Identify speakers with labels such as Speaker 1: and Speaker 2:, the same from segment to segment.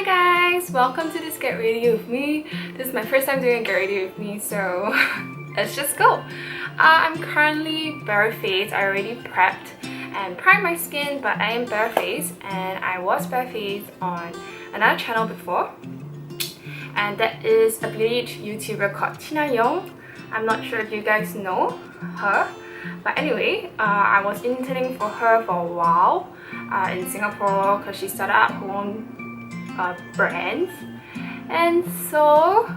Speaker 1: Hi guys! Welcome to this Get Ready With Me. This is my first time doing a Get Ready With Me, so let's just go. I'm currently barefaced. I already prepped and primed my skin, but I am barefaced and I was barefaced on another channel before. And that is a beauty YouTuber called Tina Young. I'm not sure if you guys know her. But anyway, I was interning for her for a while in Singapore because she started up her own brands, and so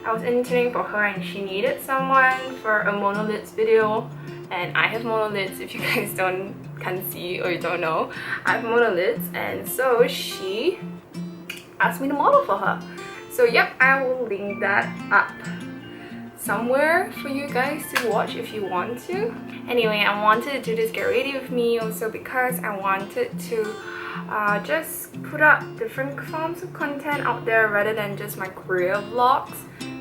Speaker 1: I was interning for her and she needed someone for a monolids video, and I have monolids. If you guys can't see or you don't know, I have monolids, and so she asked me to model for her. So yep, I will link that up somewhere for you guys to watch if you want to. Anyway, I wanted to do this Get Ready With Me also because I wanted to just put up different forms of content out there rather than just my career vlogs.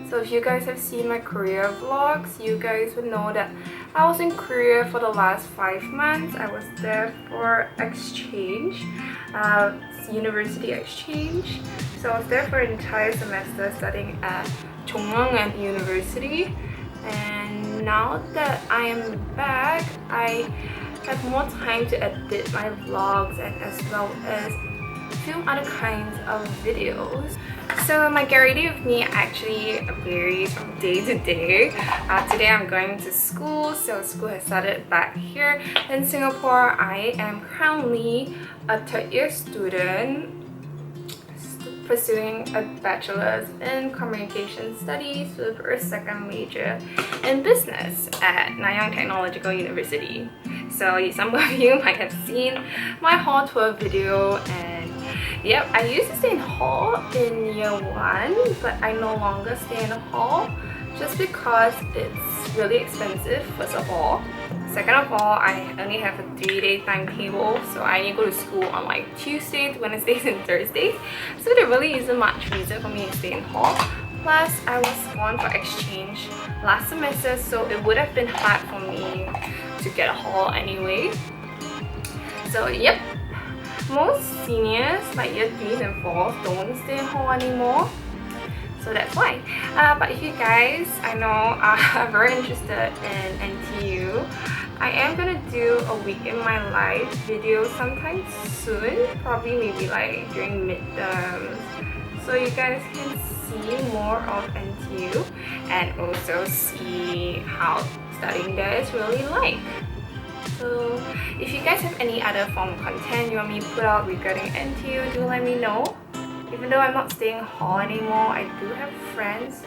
Speaker 1: So if you guys have seen my career vlogs, you guys would know that I was in Korea for the last 5 months. I was there for exchange, university exchange. So I was there for an entire semester studying at Chongwon University, and now that I am back, I have more time to edit my vlogs and as well as film other kinds of videos. So my Get Ready With Me actually varies from day to day. Today I'm going to school, so school has started back here in Singapore. I am currently a third year student pursuing a bachelor's in communication studies with a second major in business at Nanyang Technological University. So some of you might have seen my hall tour video, and yep, I used to stay in hall in year 1, but I no longer stay in hall just because it's really expensive, first of all. Second of all, I only have a 3-day timetable, so I need to go to school on like Tuesdays, Wednesdays, and Thursdays. So there really isn't much reason for me to stay in hall. Plus, I was gone for exchange last semester, so it would have been hard for me to get a hall anyway. So yep, most seniors like year 3s and 4s don't stay in hall anymore. So that's why. But if you guys, I know, are very interested in NTU, I am gonna do a week in my life video sometime soon, probably maybe like during midterms, so you guys can see more of NTU and also see how studying there is really like. So if you guys have any other form of content you want me to put out regarding NTU, do let me know. Even though I'm not staying in hall anymore, I do have friends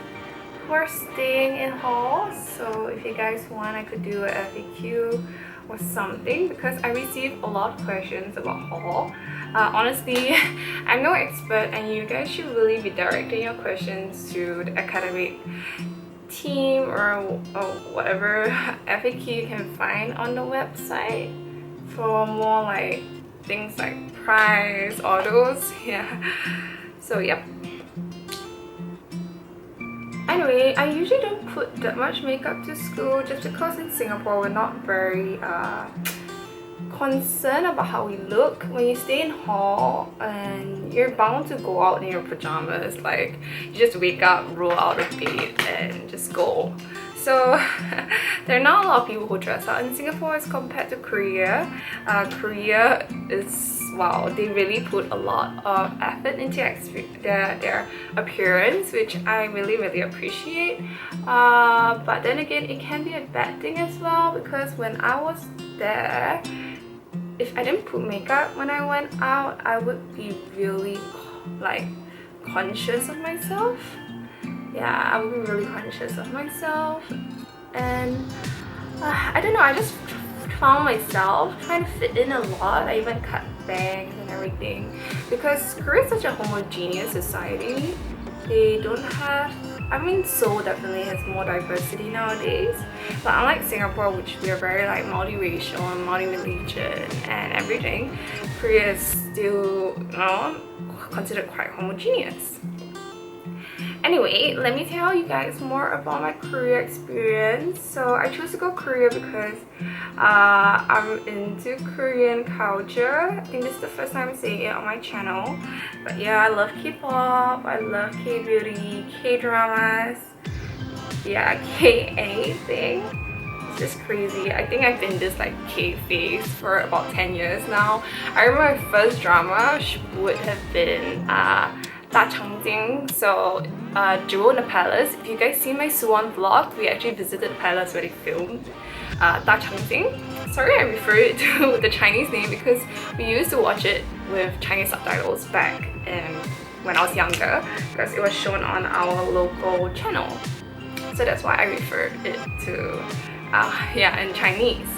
Speaker 1: who are staying in hall. So if you guys want, I could do a FAQ or something because I receive a lot of questions about hall. Honestly, I'm no expert, and you guys should really be directing your questions to the academic team or whatever FAQ you can find on the website for more like things like price or those. Yeah. So yep. Anyway, I usually don't put that much makeup to school just because in Singapore we're not very concerned about how we look. When you stay in hall and you're bound to go out in your pajamas, like you just wake up, roll out of bed and just go. So there are not a lot of people who dress out in Singapore as compared to Korea. Korea is, wow, they really put a lot of effort into their appearance, which I really appreciate. But then again, it can be a bad thing as well because when I was there, if I didn't put makeup when I went out, I would be really like conscious of myself. Yeah, I would be really conscious of myself, and I don't know, I just found myself trying to fit in a lot. I even cut bangs and everything because Korea is such a homogeneous society. They don't have, I mean, Seoul definitely has more diversity nowadays, but unlike Singapore, which we are very like multiracial and multi-religion and everything, Korea is still, you know, considered quite homogeneous. Anyway, let me tell you guys more about my Korea experience. So I chose to go Korea because I'm into Korean culture. I think this is the first time I'm saying it on my channel. But yeah, I love K-pop, I love K-beauty, K-dramas, yeah, K-anything. It's just crazy. I think I've been this like K phase for about 10 years now. I remember my first drama would have been so Jewel in the Palace. If you guys see my Suwon vlog, we actually visited the palace where they filmed Sorry I refer it to the Chinese name because we used to watch it with Chinese subtitles back when I was younger because it was shown on our local channel. So that's why I referred it to yeah, in Chinese.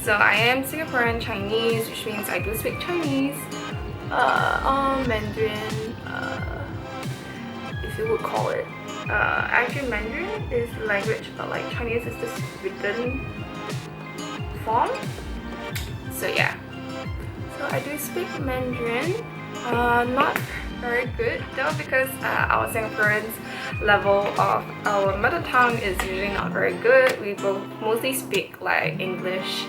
Speaker 1: So I am Singaporean Chinese, which means I do speak Chinese, Mandarin, if you would call it. Actually, Mandarin is the language, but like Chinese is this written form. So yeah, so I do speak Mandarin. Not very good though because our Singaporeans level of our mother tongue is usually not very good. We both mostly speak like English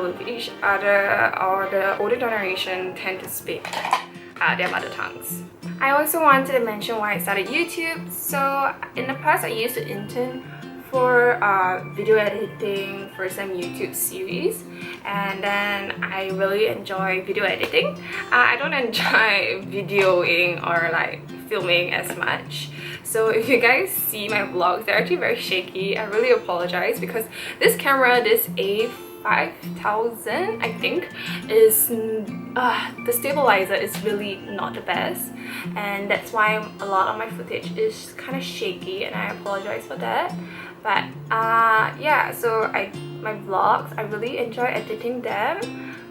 Speaker 1: with each other, or the older generation tend to speak their mother tongues. I also wanted to mention why I started YouTube. So in the past I used to intern for video editing for some YouTube series, and then I really enjoy video editing. I don't enjoy videoing or like filming as much. So if you guys see my vlogs, they're actually very shaky. I really apologize because this camera, this A5000 I think, is the stabilizer is really not the best, and that's why a lot of my footage is kind of shaky, and I apologize for that. But yeah, so my vlogs, I really enjoy editing them.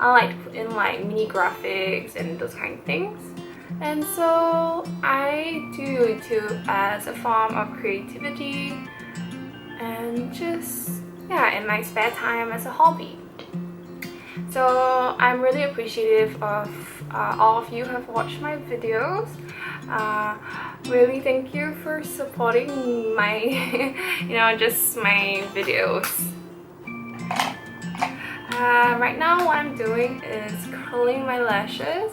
Speaker 1: I like put in like mini graphics and those kind of things. And so I do YouTube as a form of creativity and just, yeah, in my spare time as a hobby. So I'm really appreciative of all of you who have watched my videos. Really thank you for supporting my just my videos. Right now what I'm doing is curling my lashes.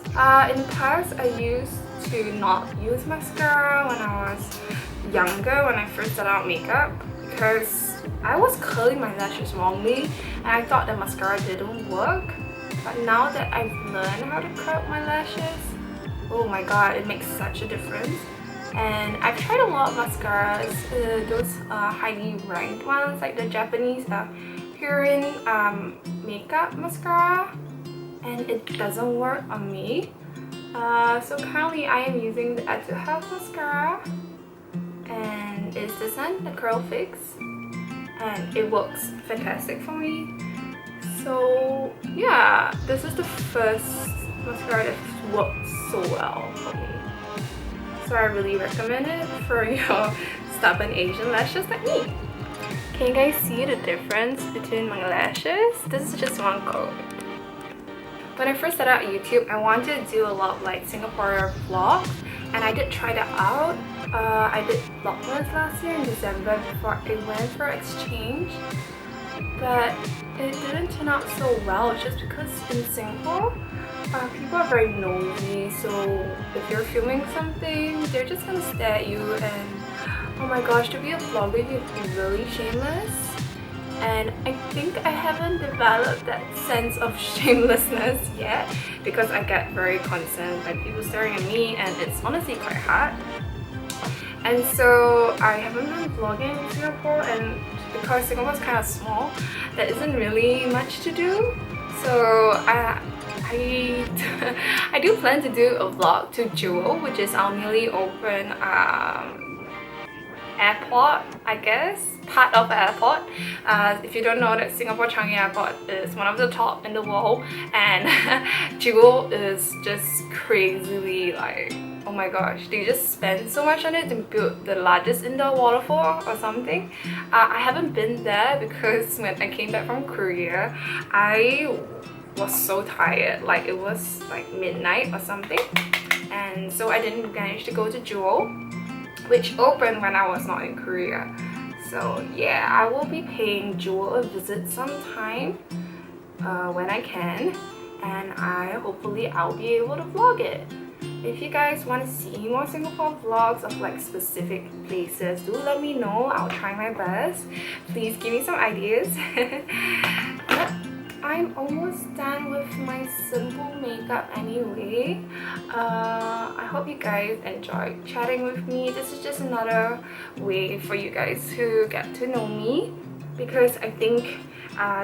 Speaker 1: In the past I used to not use mascara when I was younger, when I first started out makeup, because I was curling my lashes wrongly and I thought the mascara didn't work. But now that I've learned how to curl my lashes, oh my god, it makes such a difference. And I've tried a lot of mascaras, those highly ranked ones like the Japanese Purine makeup mascara, and it doesn't work on me. So currently I am using the Etude House mascara, and it's this one, the Curl Fix, and it works fantastic for me. So yeah, this is the first mascara that worked so well for me. So I really recommend it for your stubborn Asian lashes like me. Can you guys see the difference between my lashes? This is just one coat. When I first started out YouTube, I wanted to do a lot of like Singaporean vlogs, and I did try that out. I did Vlogmas last year in December before I went for exchange, but it didn't turn out so well just because in Singapore, people are very nosy. So if you're filming something, they're just gonna stare at you, and oh my gosh, to be a vlogger you have to be really shameless. And I think I haven't developed that sense of shamelessness yet because I get very concerned by people staring at me, and it's honestly quite hard. And so I haven't been vlogging in Singapore, and because Singapore is kind of small, there isn't really much to do. So I do plan to do a vlog to Jewel, which is our newly open airport, I guess, part of the airport. If you don't know, that Singapore Changi Airport is one of the top in the world, and Jewel is just crazily like, oh my gosh, they just spend so much on it to build the largest indoor waterfall or something. I haven't been there because when I came back from Korea, I was so tired, like it was like midnight or something, and so I didn't manage to go to Jewel. which opened when I was not in Korea. So yeah, I will be paying Jewel a visit sometime when I can, and hopefully I'll be able to vlog it. If you guys want to see more Singapore vlogs of like specific places, do let me know. I'll try my best. Please give me some ideas. But I'm almost done with my simple makeup anyway. I hope you guys enjoyed chatting with me. This is just another way for you guys to get to know me, because I think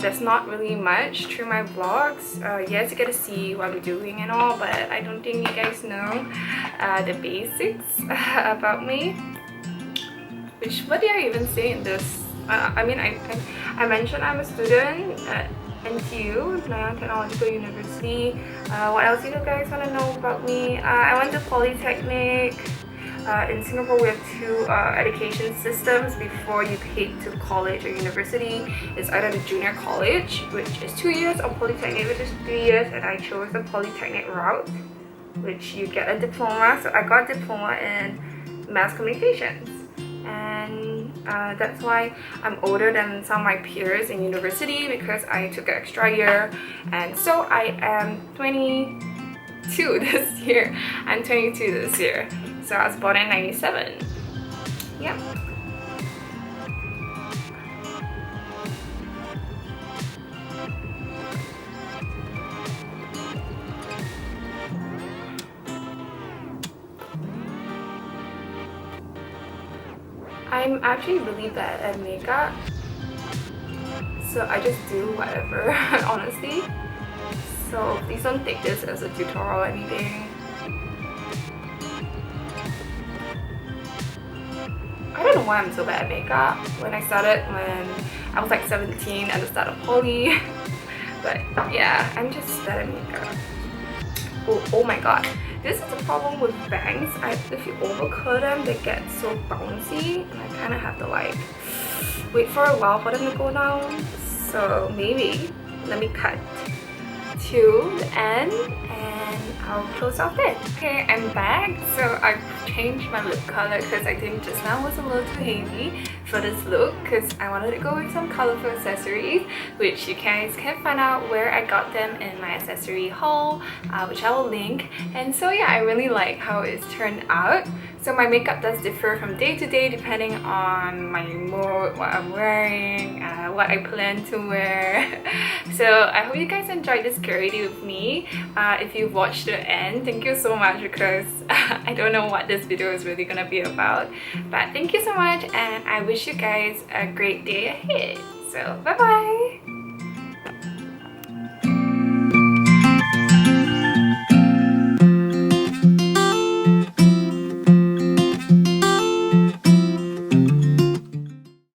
Speaker 1: there's not really much through my vlogs. Yes, you get to see what I'm doing and all, but I don't think you guys know the basics about me. What did I even say in this? I mean, I mentioned I'm a student at NTU, Nanyang Technological University. What else do you guys want to know about me? I went to Polytechnic. In Singapore, we have two education systems before you head to college or university. It's either the junior college, which is 2 years, or Polytechnic, which is 3 years, and I chose the Polytechnic route, which you get a diploma. So I got a diploma in mass communications, and that's why I'm older than some of my peers in university, because I took an extra year, and so I am 22 this year. I'm 22 this year. So I was born in 97. Yep. I'm actually really bad at makeup, so I just do whatever, honestly. So please don't take this as a tutorial or anything. I don't know why I'm so bad at makeup. When I started when I was like 17 at the start of poly. But yeah, I'm just bad at makeup. Oh my god. This is the problem with bangs. If you overcurl them, they get so bouncy, and I kind of have to like wait for a while for them to go down. So maybe let me cut to the end and I'll close off it. Okay, I'm back. So I changed my lip color because I think just now was a little too heavy for this look, because I wanted to go with some colorful accessories, which you guys can find out where I got them in my accessory haul, which I will link. And so yeah, I really like how it's turned out. So my makeup does differ from day to day depending on my mood, what I'm wearing, what I plan to wear. So I hope you guys enjoyed this girly with me. If you've watched to the end, thank you so much, because I don't know what this video is really gonna be about. But thank you so much, and I wish you guys a great day ahead. So bye bye!